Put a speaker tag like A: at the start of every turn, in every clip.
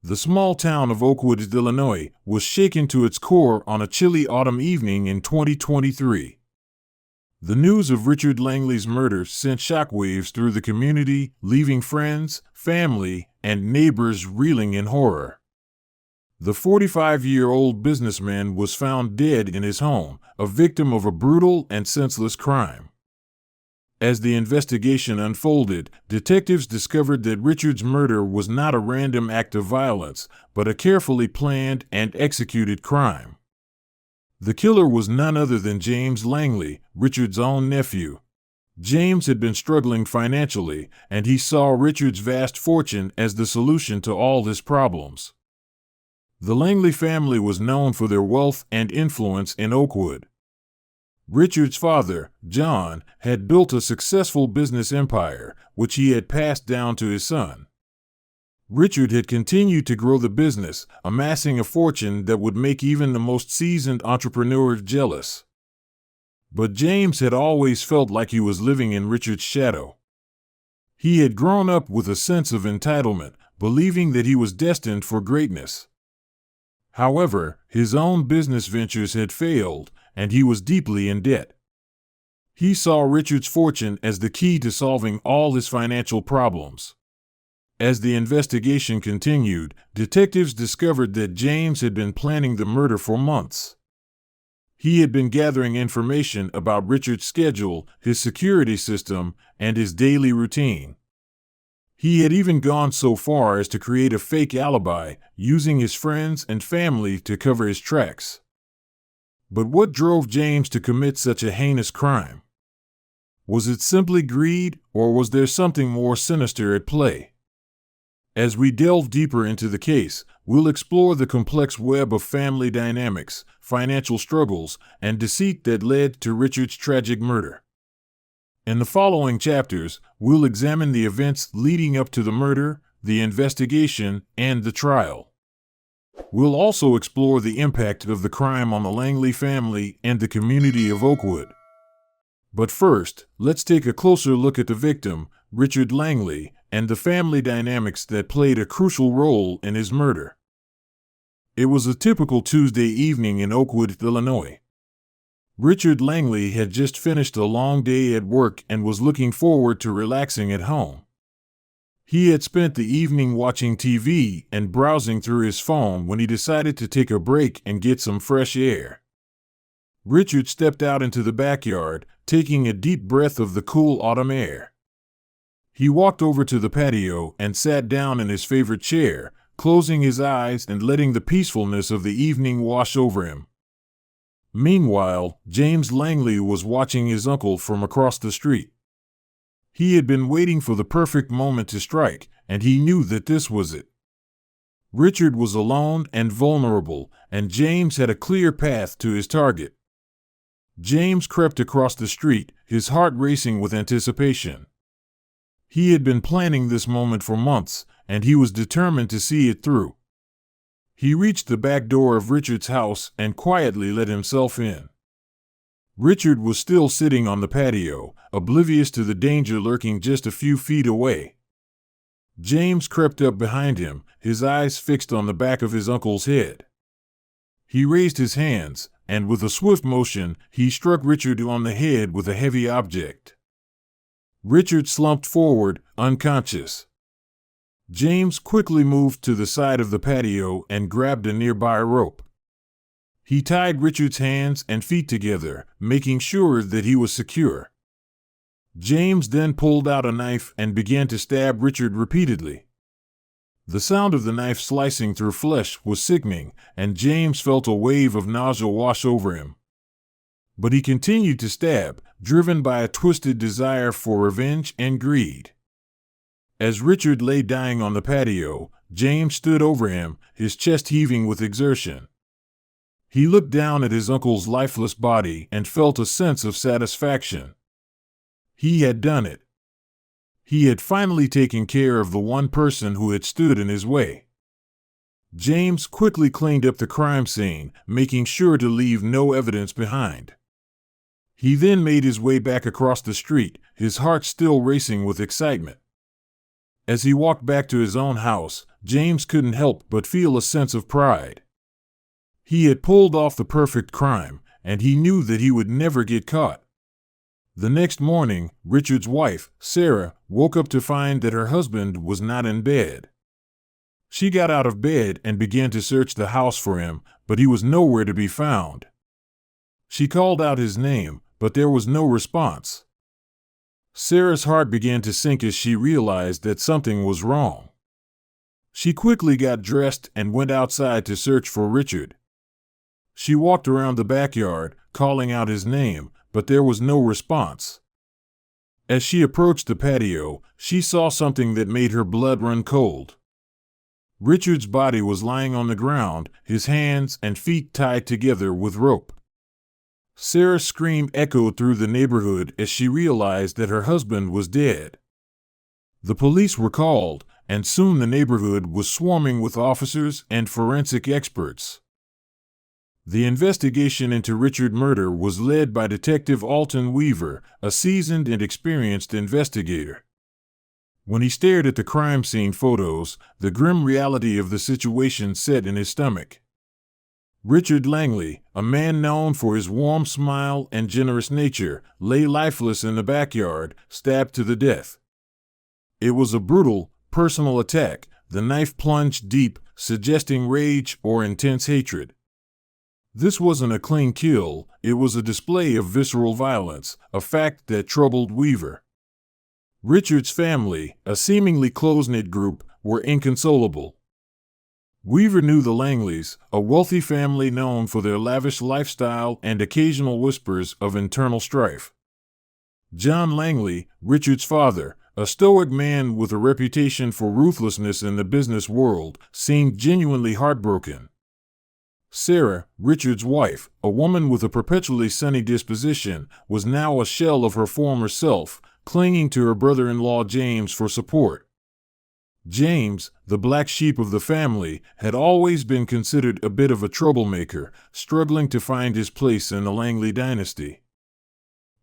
A: The small town of Oakwood, Illinois, was shaken to its core on a chilly autumn evening in 2023. The news of Richard Langley's murder sent shockwaves through the community, leaving friends, family, and neighbors reeling in horror. The 45-year-old businessman was found dead in his home, a victim of a brutal and senseless crime. As the investigation unfolded, detectives discovered that Richard's murder was not a random act of violence, but a carefully planned and executed crime. The killer was none other than James Langley, Richard's own nephew. James had been struggling financially, and he saw Richard's vast fortune as the solution to all his problems. The Langley family was known for their wealth and influence in Oakwood. Richard's father, John, had built a successful business empire, which he had passed down to his son. Richard had continued to grow the business, amassing a fortune that would make even the most seasoned entrepreneur jealous. But James had always felt like he was living in Richard's shadow. He had grown up with a sense of entitlement, believing that he was destined for greatness. However, his own business ventures had failed, and he was deeply in debt. He saw Richard's fortune as the key to solving all his financial problems. As the investigation continued, detectives discovered that James had been planning the murder for months. He had been gathering information about Richard's schedule, his security system, and his daily routine. He had even gone so far as to create a fake alibi, using his friends and family to cover his tracks. But what drove James to commit such a heinous crime? Was it simply greed, or was there something more sinister at play? As we delve deeper into the case, we'll explore the complex web of family dynamics, financial struggles, and deceit that led to Richard's tragic murder. In the following chapters, we'll examine the events leading up to the murder, the investigation, and the trial. We'll also explore the impact of the crime on the Langley family and the community of Oakwood. But first, let's take a closer look at the victim, Richard Langley, and the family dynamics that played a crucial role in his murder. It was a typical Tuesday evening in Oakwood, Illinois. Richard Langley had just finished a long day at work and was looking forward to relaxing at home. He had spent the evening watching TV and browsing through his phone when he decided to take a break and get some fresh air. Richard stepped out into the backyard, taking a deep breath of the cool autumn air. He walked over to the patio and sat down in his favorite chair, closing his eyes and letting the peacefulness of the evening wash over him. Meanwhile, James Langley was watching his uncle from across the street. He had been waiting for the perfect moment to strike, and he knew that this was it. Richard was alone and vulnerable, and James had a clear path to his target. James crept across the street, his heart racing with anticipation. He had been planning this moment for months, and he was determined to see it through. He reached the back door of Richard's house and quietly let himself in. Richard was still sitting on the patio, oblivious to the danger lurking just a few feet away. James crept up behind him, his eyes fixed on the back of his uncle's head. He raised his hands, and with a swift motion, he struck Richard on the head with a heavy object. Richard slumped forward, unconscious. James quickly moved to the side of the patio and grabbed a nearby rope. He tied Richard's hands and feet together, making sure that he was secure. James then pulled out a knife and began to stab Richard repeatedly. The sound of the knife slicing through flesh was sickening, and James felt a wave of nausea wash over him. But he continued to stab, driven by a twisted desire for revenge and greed. As Richard lay dying on the patio, James stood over him, his chest heaving with exertion. He looked down at his uncle's lifeless body and felt a sense of satisfaction. He had done it. He had finally taken care of the one person who had stood in his way. James quickly cleaned up the crime scene, making sure to leave no evidence behind. He then made his way back across the street, his heart still racing with excitement. As he walked back to his own house, James couldn't help but feel a sense of pride. He had pulled off the perfect crime, and he knew that he would never get caught. The next morning, Richard's wife, Sarah, woke up to find that her husband was not in bed. She got out of bed and began to search the house for him, but he was nowhere to be found. She called out his name, but there was no response. Sarah's heart began to sink as she realized that something was wrong. She quickly got dressed and went outside to search for Richard. She walked around the backyard, calling out his name, but there was no response. As she approached the patio, she saw something that made her blood run cold. Richard's body was lying on the ground, his hands and feet tied together with rope. Sarah's scream echoed through the neighborhood as she realized that her husband was dead. The police were called, and soon the neighborhood was swarming with officers and forensic experts. The investigation into Richard's murder was led by Detective Alton Weaver, a seasoned and experienced investigator. When he stared at the crime scene photos, the grim reality of the situation set in his stomach. Richard Langley, a man known for his warm smile and generous nature, lay lifeless in the backyard, stabbed to the death. It was a brutal, personal attack, the knife plunged deep, suggesting rage or intense hatred. This wasn't a clean kill, it was a display of visceral violence, a fact that troubled Weaver. Richard's family, a seemingly close-knit group, were inconsolable. Weaver knew the Langleys, a wealthy family known for their lavish lifestyle and occasional whispers of internal strife. John Langley, Richard's father, a stoic man with a reputation for ruthlessness in the business world, seemed genuinely heartbroken. Sarah, Richard's wife, a woman with a perpetually sunny disposition, was now a shell of her former self, clinging to her brother-in-law James for support. James, the black sheep of the family, had always been considered a bit of a troublemaker, struggling to find his place in the Langley dynasty.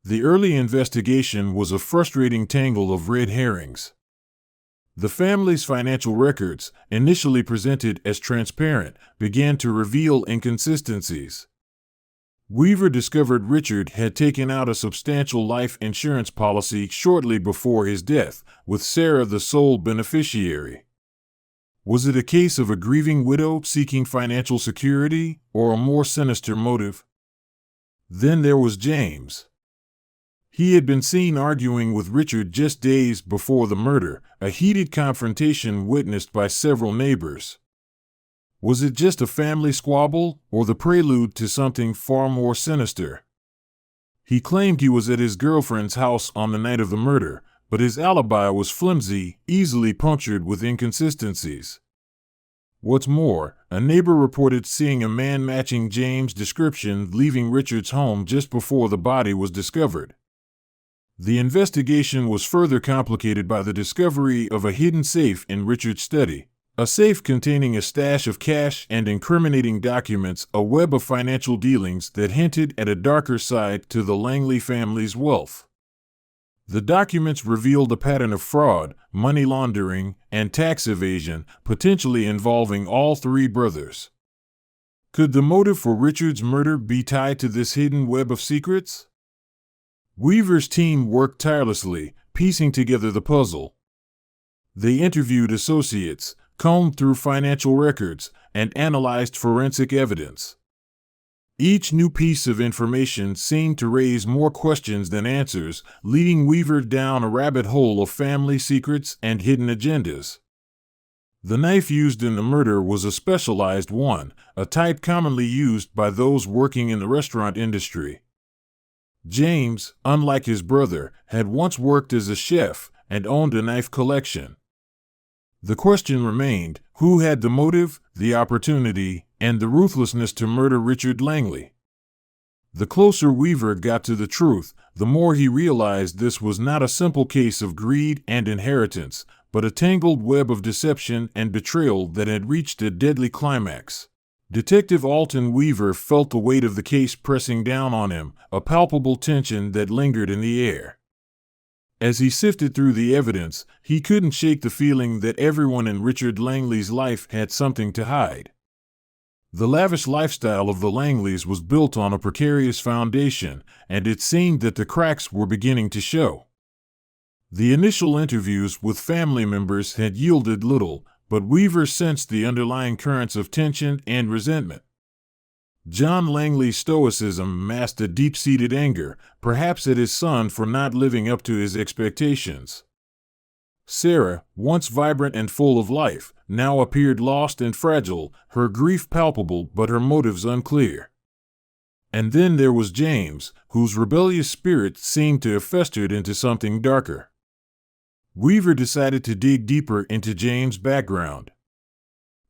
A: The early investigation was a frustrating tangle of red herrings. The family's financial records, initially presented as transparent, began to reveal inconsistencies. Weaver discovered Richard had taken out a substantial life insurance policy shortly before his death, with Sarah the sole beneficiary. Was it a case of a grieving widow seeking financial security, or a more sinister motive? Then there was James. He had been seen arguing with Richard just days before the murder, a heated confrontation witnessed by several neighbors. Was it just a family squabble, or the prelude to something far more sinister? He claimed he was at his girlfriend's house on the night of the murder, but his alibi was flimsy, easily punctured with inconsistencies. What's more, a neighbor reported seeing a man matching James' description leaving Richard's home just before the body was discovered. The investigation was further complicated by the discovery of a hidden safe in Richard's study. A safe containing a stash of cash and incriminating documents, a web of financial dealings that hinted at a darker side to the Langley family's wealth. The documents revealed a pattern of fraud, money laundering, and tax evasion, potentially involving all three brothers. Could the motive for Richard's murder be tied to this hidden web of secrets? Weaver's team worked tirelessly, piecing together the puzzle. They interviewed associates, combed through financial records, and analyzed forensic evidence. Each new piece of information seemed to raise more questions than answers, leading Weaver down a rabbit hole of family secrets and hidden agendas. The knife used in the murder was a specialized one, a type commonly used by those working in the restaurant industry. James, unlike his brother, had once worked as a chef and owned a knife collection. The question remained, who had the motive, the opportunity, and the ruthlessness to murder Richard Langley? The closer Weaver got to the truth, the more he realized this was not a simple case of greed and inheritance, but a tangled web of deception and betrayal that had reached a deadly climax. Detective Alton Weaver felt the weight of the case pressing down on him, a palpable tension that lingered in the air. As he sifted through the evidence, he couldn't shake the feeling that everyone in Richard Langley's life had something to hide. The lavish lifestyle of the Langleys was built on a precarious foundation, and it seemed that the cracks were beginning to show. The initial interviews with family members had yielded little, but Weaver sensed the underlying currents of tension and resentment. John Langley's stoicism masked a deep-seated anger, perhaps at his son for not living up to his expectations. Sarah, once vibrant and full of life, now appeared lost and fragile, her grief palpable but her motives unclear. And then there was James, whose rebellious spirit seemed to have festered into something darker. Weaver decided to dig deeper into James' background.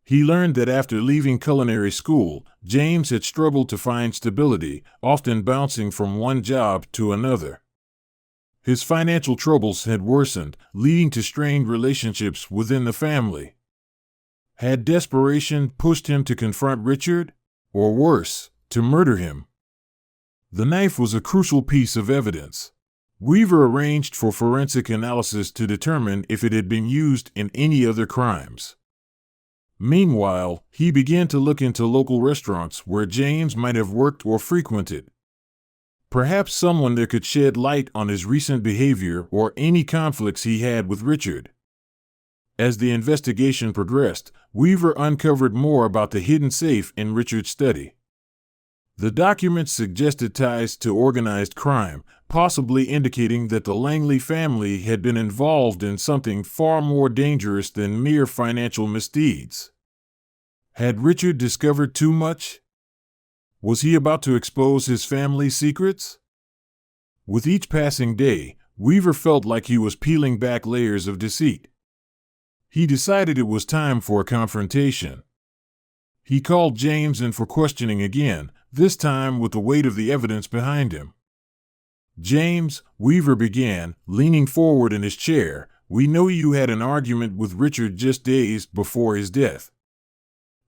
A: He learned that after leaving culinary school, James had struggled to find stability, often bouncing from one job to another. His financial troubles had worsened, leading to strained relationships within the family. Had desperation pushed him to confront Richard? Or worse, to murder him? The knife was a crucial piece of evidence. Weaver arranged for forensic analysis to determine if it had been used in any other crimes. Meanwhile, he began to look into local restaurants where James might have worked or frequented. Perhaps someone there could shed light on his recent behavior or any conflicts he had with Richard. As the investigation progressed, Weaver uncovered more about the hidden safe in Richard's study. The documents suggested ties to organized crime, possibly indicating that the Langley family had been involved in something far more dangerous than mere financial misdeeds. Had Richard discovered too much? Was he about to expose his family's secrets? With each passing day, Weaver felt like he was peeling back layers of deceit. He decided it was time for a confrontation. He called James in for questioning again, this time with the weight of the evidence behind him. "James," Weaver began, leaning forward in his chair, "we know you had an argument with Richard just days before his death.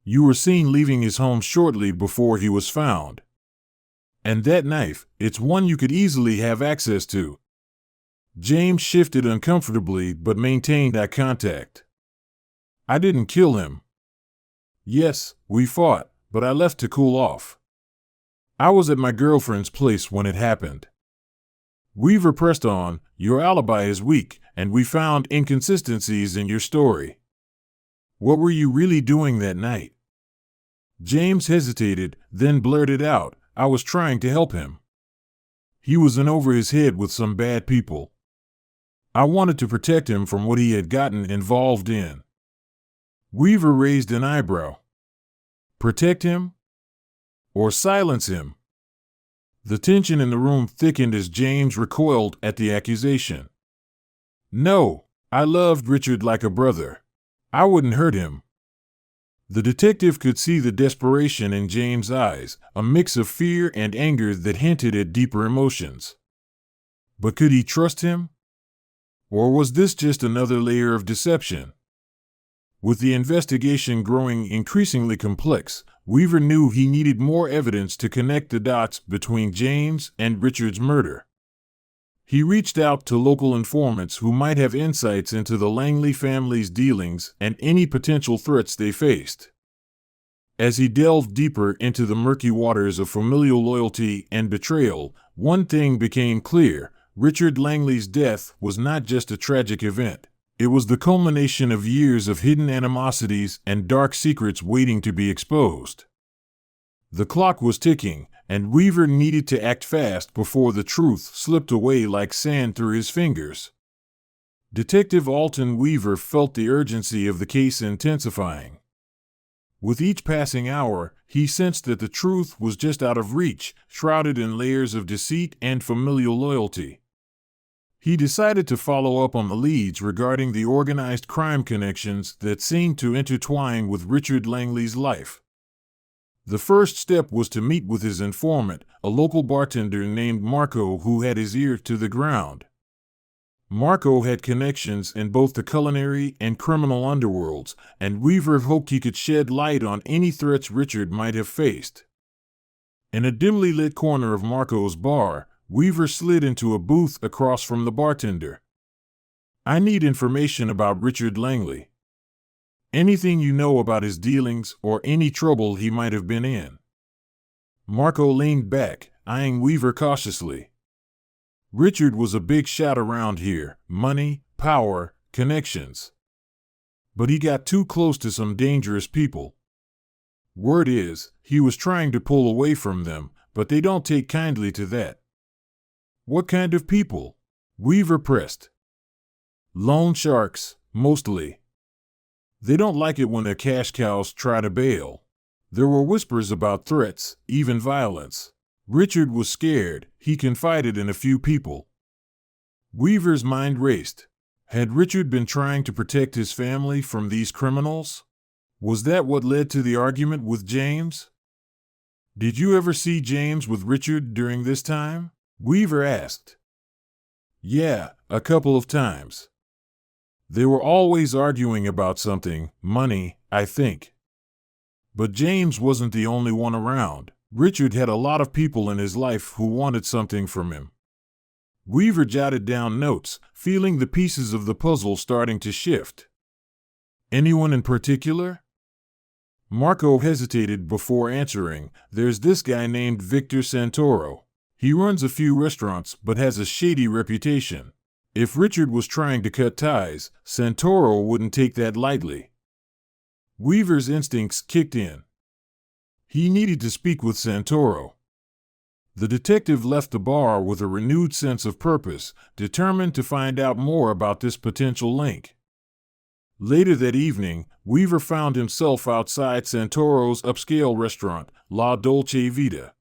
A: You were seen leaving his home shortly before he was found. And that knife, it's one you could easily have access to." James shifted uncomfortably but maintained eye contact. "I didn't kill him. Yes, we fought, but I left to cool off. I was at my girlfriend's place when it happened." Weaver pressed on, "Your alibi is weak, and we found inconsistencies in your story. What were you really doing that night?" James hesitated, then blurted out, "I was trying to help him. He was in over his head with some bad people. I wanted to protect him from what he had gotten involved in." Weaver raised an eyebrow. Protect him? Or silence him? The tension in the room thickened as James recoiled at the accusation. "No, I loved Richard like a brother. I wouldn't hurt him." The detective could see the desperation in James' eyes, a mix of fear and anger that hinted at deeper emotions. But could he trust him? Or was this just another layer of deception? With the investigation growing increasingly complex, Weaver knew he needed more evidence to connect the dots between James and Richard's murder. He reached out to local informants who might have insights into the Langley family's dealings and any potential threats they faced. As he delved deeper into the murky waters of familial loyalty and betrayal, one thing became clear: Richard Langley's death was not just a tragic event. It was the culmination of years of hidden animosities and dark secrets waiting to be exposed. The clock was ticking, and Weaver needed to act fast before the truth slipped away like sand through his fingers. Detective Alton Weaver felt the urgency of the case intensifying. With each passing hour, he sensed that the truth was just out of reach, shrouded in layers of deceit and familial loyalty. He decided to follow up on the leads regarding the organized crime connections that seemed to intertwine with Richard Langley's life. The first step was to meet with his informant, a local bartender named Marco who had his ear to the ground. Marco had connections in both the culinary and criminal underworlds, and Weaver hoped he could shed light on any threats Richard might have faced. In a dimly lit corner of Marco's bar, Weaver slid into a booth across from the bartender. I need information about Richard Langley. Anything you know about his dealings or any trouble he might have been in." Marco leaned back, eyeing Weaver cautiously. Richard was a big shot around here: money, power, connections. But he got too close to some dangerous people. Word is, he was trying to pull away from them, but they don't take kindly to that. "What kind of people?" Weaver pressed. "Loan sharks, mostly. They don't like it when their cash cows try to bail." There were whispers about threats, even violence. Richard was scared. He confided in a few people. Weaver's mind raced. Had Richard been trying to protect his family from these criminals? Was that what led to the argument with James? "Did you ever see James with Richard during this time?" Weaver asked. "Yeah, a couple of times. They were always arguing about something, money, I think. But James wasn't the only one around. Richard had a lot of people in his life who wanted something from him." Weaver jotted down notes, feeling the pieces of the puzzle starting to shift. "Anyone in particular?" Marco hesitated before answering. "There's this guy named Victor Santoro. He runs a few restaurants but has a shady reputation. If Richard was trying to cut ties, Santoro wouldn't take that lightly." Weaver's instincts kicked in. He needed to speak with Santoro. The detective left the bar with a renewed sense of purpose, determined to find out more about this potential link. Later that evening, Weaver found himself outside Santoro's upscale restaurant, La Dolce Vita.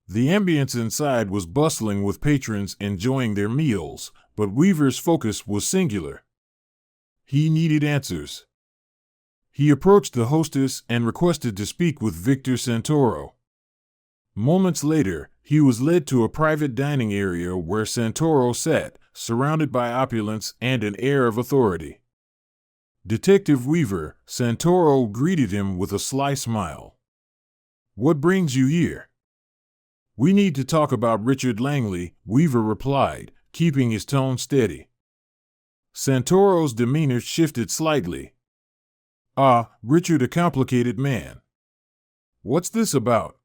A: The ambience inside was bustling with patrons enjoying their meals, but Weaver's focus was singular. He needed answers. He approached the hostess and requested to speak with Victor Santoro. Moments later, he was led to a private dining area where Santoro sat, surrounded by opulence and an air of authority. "Detective Weaver," Santoro greeted him with a sly smile. "What brings you here?" "We need to talk about Richard Langley," Weaver replied, keeping his tone steady. Santoro's demeanor shifted slightly. "Ah, Richard, a complicated man. What's this about?"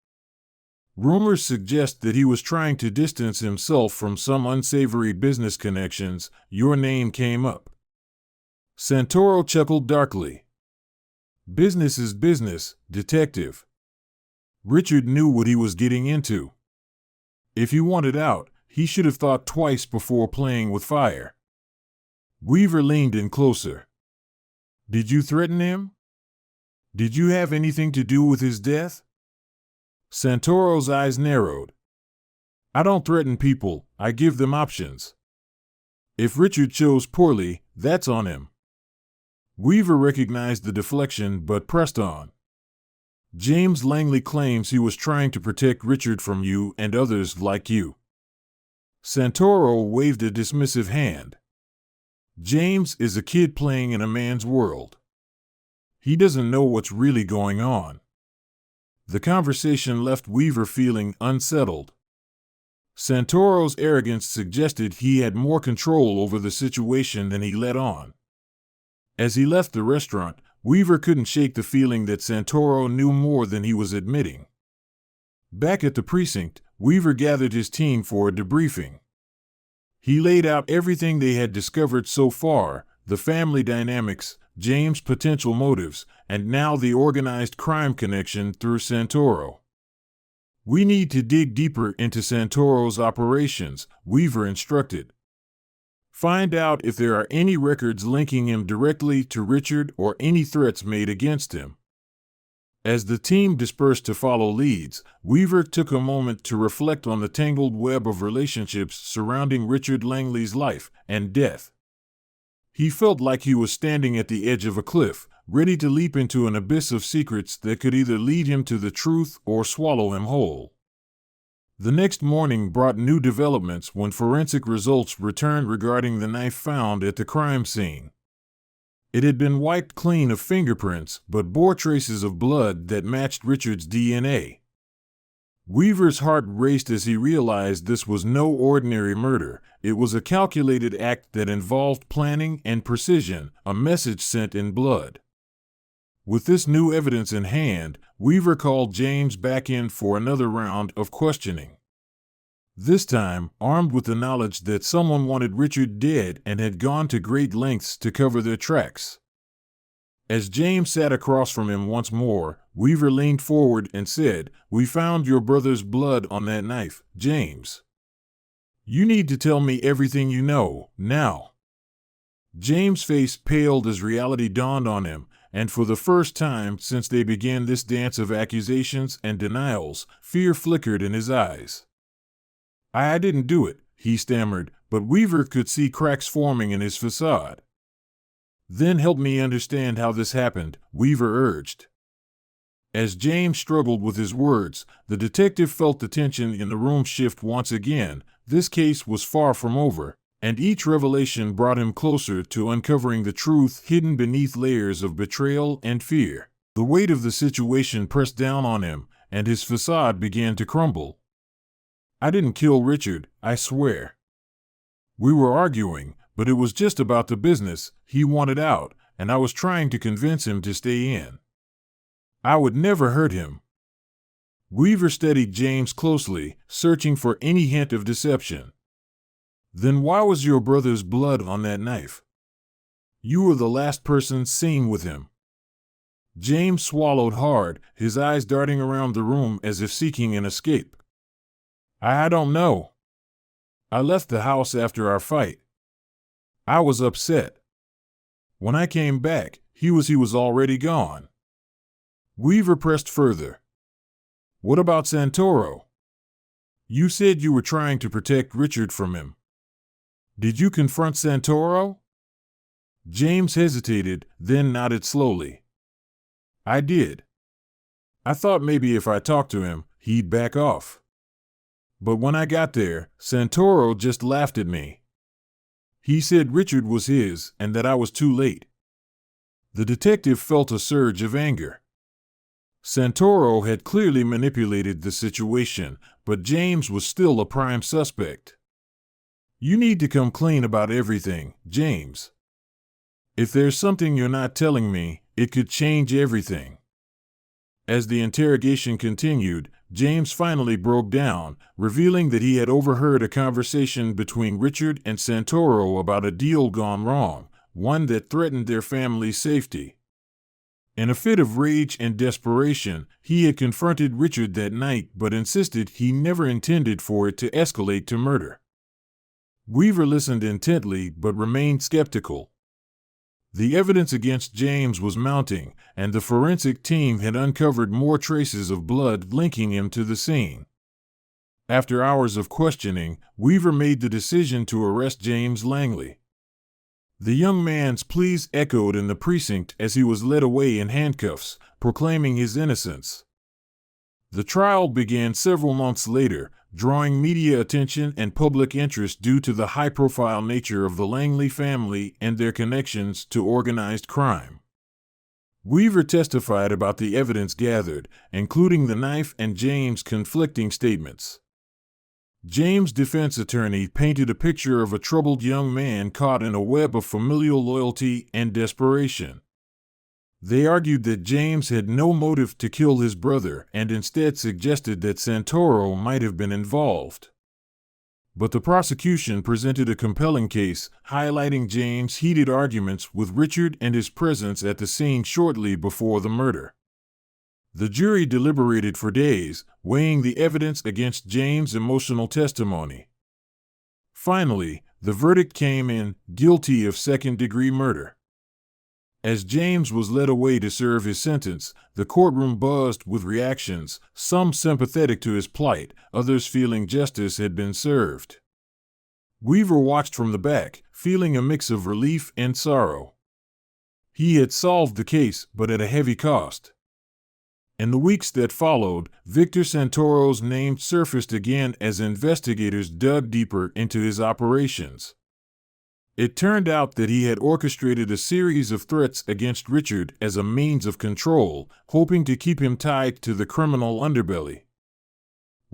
A: "Rumors suggest that he was trying to distance himself from some unsavory business connections. Your name came up." Santoro chuckled darkly. "Business is business, detective." Richard knew what he was getting into. If he wanted out, he should have thought twice before playing with fire. Weaver leaned in closer. "Did you threaten him? Did you have anything to do with his death?" Santoro's eyes narrowed. "I don't threaten people, I give them options. If Richard chose poorly, that's on him." Weaver recognized the deflection but pressed on. "James Langley claims he was trying to protect Richard from you and others like you." Santoro waved a dismissive hand. "James is a kid playing in a man's world. He doesn't know what's really going on." The conversation left Weaver feeling unsettled. Santoro's arrogance suggested he had more control over the situation than he let on. As he left the restaurant, Weaver couldn't shake the feeling that Santoro knew more than he was admitting. Back at the precinct, Weaver gathered his team for a debriefing. He laid out everything they had discovered so far: the family dynamics, James' potential motives, and now the organized crime connection through Santoro. "We need to dig deeper into Santoro's operations," Weaver instructed. "Find out if there are any records linking him directly to Richard or any threats made against him." As the team dispersed to follow leads, Weaver took a moment to reflect on the tangled web of relationships surrounding Richard Langley's life and death. He felt like he was standing at the edge of a cliff, ready to leap into an abyss of secrets that could either lead him to the truth or swallow him whole. The next morning brought new developments when forensic results returned regarding the knife found at the crime scene. It had been wiped clean of fingerprints, but bore traces of blood that matched Richard's DNA. Weaver's heart raced as he realized this was no ordinary murder. It was a calculated act that involved planning and precision, a message sent in blood. With this new evidence in hand, Weaver called James back in for another round of questioning. This time, armed with the knowledge that someone wanted Richard dead and had gone to great lengths to cover their tracks. As James sat across from him once more, Weaver leaned forward and said, "We found your brother's blood on that knife, James. You need to tell me everything you know, now." James' face paled as reality dawned on him, and for the first time since they began this dance of accusations and denials, fear flickered in his eyes. "I didn't do it," he stammered, but Weaver could see cracks forming in his facade. "Then help me understand how this happened," Weaver urged. As James struggled with his words, the detective felt the tension in the room shift once again. This case was far from over, and each revelation brought him closer to uncovering the truth hidden beneath layers of betrayal and fear. The weight of the situation pressed down on him, and his facade began to crumble. "I didn't kill Richard, I swear. We were arguing, but it was just about the business. He wanted out, and I was trying to convince him to stay in. I would never hurt him." Weaver studied James closely, searching for any hint of deception. "Then why was your brother's blood on that knife? You were the last person seen with him." James swallowed hard, his eyes darting around the room as if seeking an escape. "I don't know. I left the house after our fight. I was upset. When I came back, he was already gone." Weaver pressed further. "What about Santoro? You said you were trying to protect Richard from him. Did you confront Santoro?" James hesitated, then nodded slowly. "I did. I thought maybe if I talked to him, he'd back off. But when I got there, Santoro just laughed at me. He said Richard was his and that I was too late." The detective felt a surge of anger. Santoro had clearly manipulated the situation, but James was still a prime suspect. "You need to come clean about everything, James. If there's something you're not telling me, it could change everything." As the interrogation continued, James finally broke down, revealing that he had overheard a conversation between Richard and Santoro about a deal gone wrong, one that threatened their family's safety. In a fit of rage and desperation, he had confronted Richard that night but insisted he never intended for it to escalate to murder. Weaver listened intently but remained skeptical. The evidence against James was mounting, and the forensic team had uncovered more traces of blood linking him to the scene. After hours of questioning, Weaver made the decision to arrest James Langley. The young man's pleas echoed in the precinct as he was led away in handcuffs, proclaiming his innocence. The trial began several months later, drawing media attention and public interest due to the high-profile nature of the Langley family and their connections to organized crime. Weaver testified about the evidence gathered, including the knife and James' conflicting statements. James' defense attorney painted a picture of a troubled young man caught in a web of familial loyalty and desperation. They argued that James had no motive to kill his brother and instead suggested that Santoro might have been involved. But the prosecution presented a compelling case, highlighting James' heated arguments with Richard and his presence at the scene shortly before the murder. The jury deliberated for days, weighing the evidence against James' emotional testimony. Finally, the verdict came in, guilty of second-degree murder. As James was led away to serve his sentence, the courtroom buzzed with reactions, some sympathetic to his plight, others feeling justice had been served. Weaver watched from the back, feeling a mix of relief and sorrow. He had solved the case, but at a heavy cost. In the weeks that followed, Victor Santoro's name surfaced again as investigators dug deeper into his operations. It turned out that he had orchestrated a series of threats against Richard as a means of control, hoping to keep him tied to the criminal underbelly.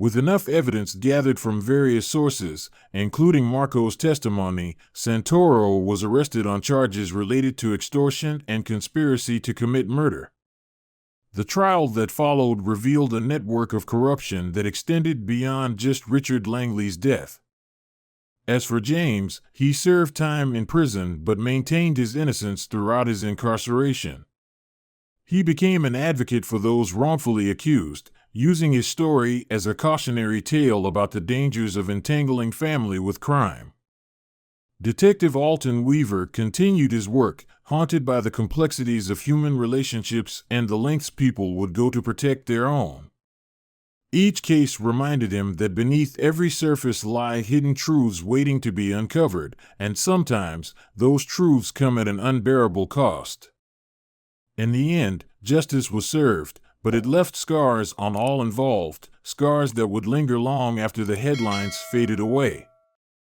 A: With enough evidence gathered from various sources, including Marco's testimony, Santoro was arrested on charges related to extortion and conspiracy to commit murder. The trial that followed revealed a network of corruption that extended beyond just Richard Langley's death. As for James, he served time in prison but maintained his innocence throughout his incarceration. He became an advocate for those wrongfully accused, using his story as a cautionary tale about the dangers of entangling family with crime. Detective Alton Weaver continued his work, haunted by the complexities of human relationships and the lengths people would go to protect their own. Each case reminded him that beneath every surface lie hidden truths waiting to be uncovered, and sometimes those truths come at an unbearable cost. In the end, justice was served, but it left scars on all involved, scars that would linger long after the headlines faded away.